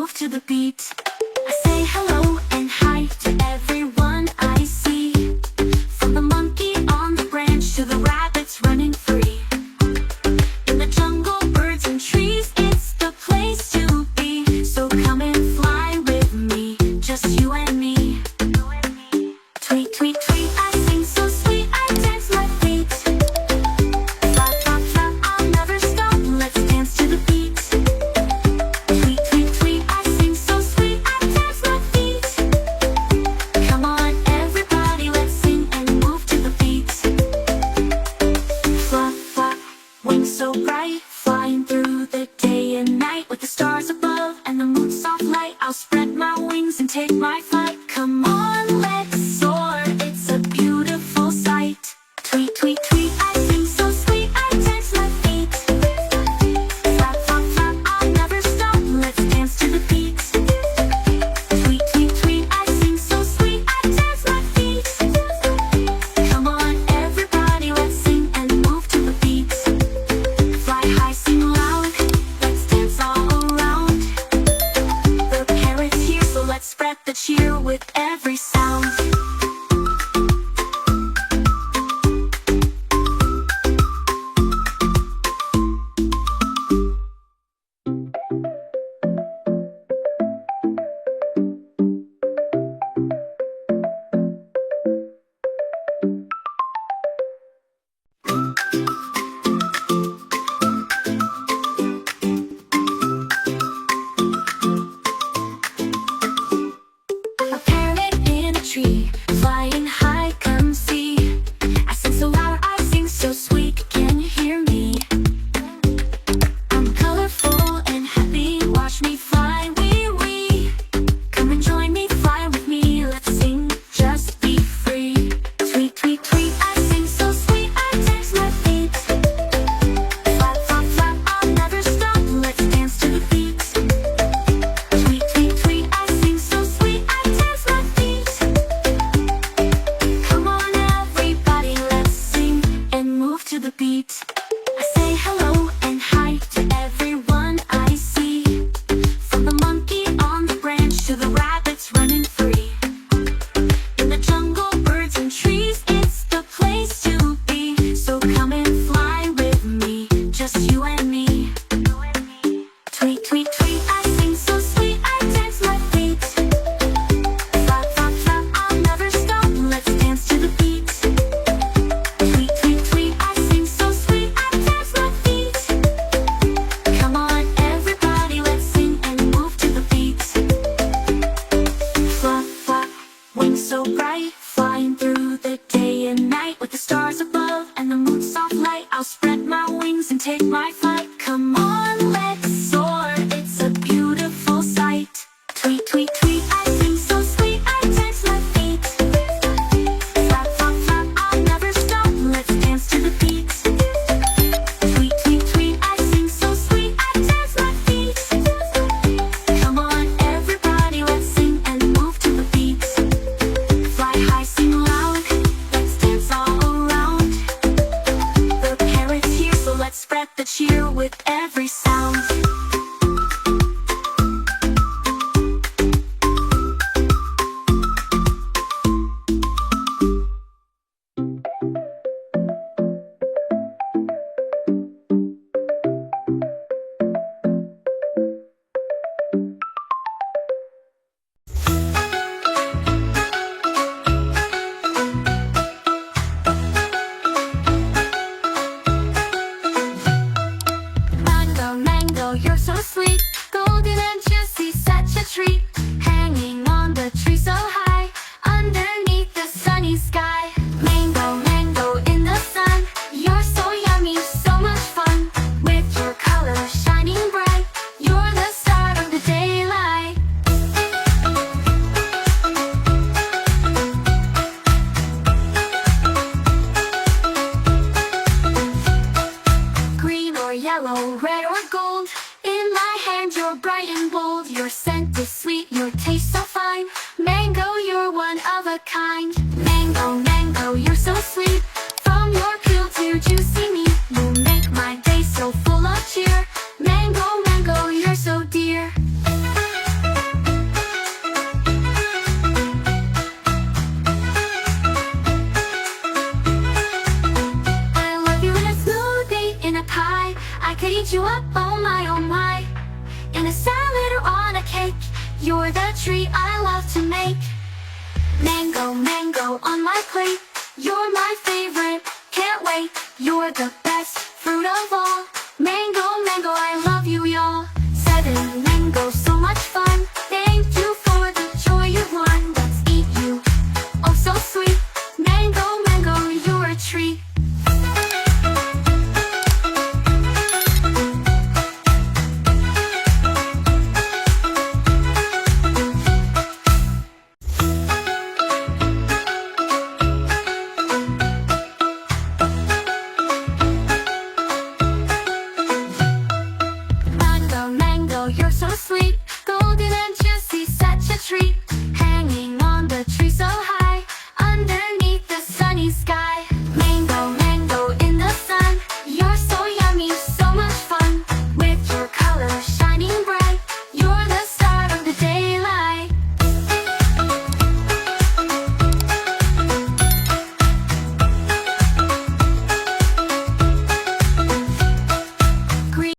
move to the beat. I say hello and hi to everyone I see, from the monkey on the branch to the rabbits running free. In the jungle, birds and trees, it's the place to be. So come and fly with me, just you and me. Tweet, tweet, tweet, I sing so sweet, I dance my feet. Flap, flap, flap, I'll never stop, let's dance to the beat. Tweet, tweet, tweet, I sing so sweet, I dance my feet. Come on everybody, let's sing and move to the beat. Flap, flap, wings so bright, flying through the day and night, with the stars above and the moon's soft light. I'll spread my wings and take my flight. Come on, let's soar, it's a beautiful sight. Tweet, tweet, tweet, I sing so sweet, I dance my feet. Flap, flap, flap, I'll never stop, let's dance to the beat. Tweet, tweet, tweet, I sing so sweet, I dance my feet. Come on everybody, let's sing and move to the beat. Fly high, sing loud, let's dance all around. The parrot's here, so let's spread the cheer with every sound. A parrot in a tree, flying high, come see. I sing so loud, I sing so sweet, can you hear me? I'm colorful and happy, watch me fly, wee wee. Come and join me, fly with me, let's sing, just be free. Tweet, tweet, tweet, I sing so sweet, I dance my feet. Flap, flap, flap, I'll never stop, let's dance to the beat. Tweet, tweet, tweet, I sing so sweet, I dance my feet. Come on everybody, let's sing and move to the beat. I say hello and hi to everyone I see, from the monkey on the branch to the rabbits running free. In the jungle, birds and trees, it's the place to be. So come and fly with me, just you and me. Tweet, tweet, tweet, I sing so sweet, I dance my feet. Flap, flap, flap, I'll never stop, let's dance to the beat. Tweet, tweet, tweet, I sing so sweet, I dance my feet. Come on everybody, let's sing and move to the beat. Flap, flap, wings so bright, flying through the day and night, with the stars above and the moon's soft light. I'll spread my wings and take my flight. Come on, let's soar, it's a beautiful sight. Tweet, tweet, tweet, I sing so sweet, I dance my feet. Flap, flap, flap, I'll never stop, let's dance to the beat. Tweet, tweet, tweet, I sing so sweet, I dance my feet. Come on everybody, let's sing and move to the beat. Fly high, sing loud, let's dance all around. The parrot's here, so let's spread the cheer with every sound. Mango, mango, you're so sweet, golden and juicy, such a treat. Hanging on the tree so high, underneath the sunny sky. Mango, mango in the sun, you're so yummy, so much fun. With your color shining bright, you're the star of the daylight. Green or yellow, red or gold, in my hand you're bright and bold. Your scent is sweet, your taste so fine. Mango, you're one of a kind. Mango, mango, you're so sweet, from your peel to juicy meat. You make my day so full of cheer. Mango, mango, you're so dear. You're the treat I love to make. Mango, mango on my plate. You're my favorite, can't wait. You're the best fruit of all. Mango, mango, I love you, y'all. 7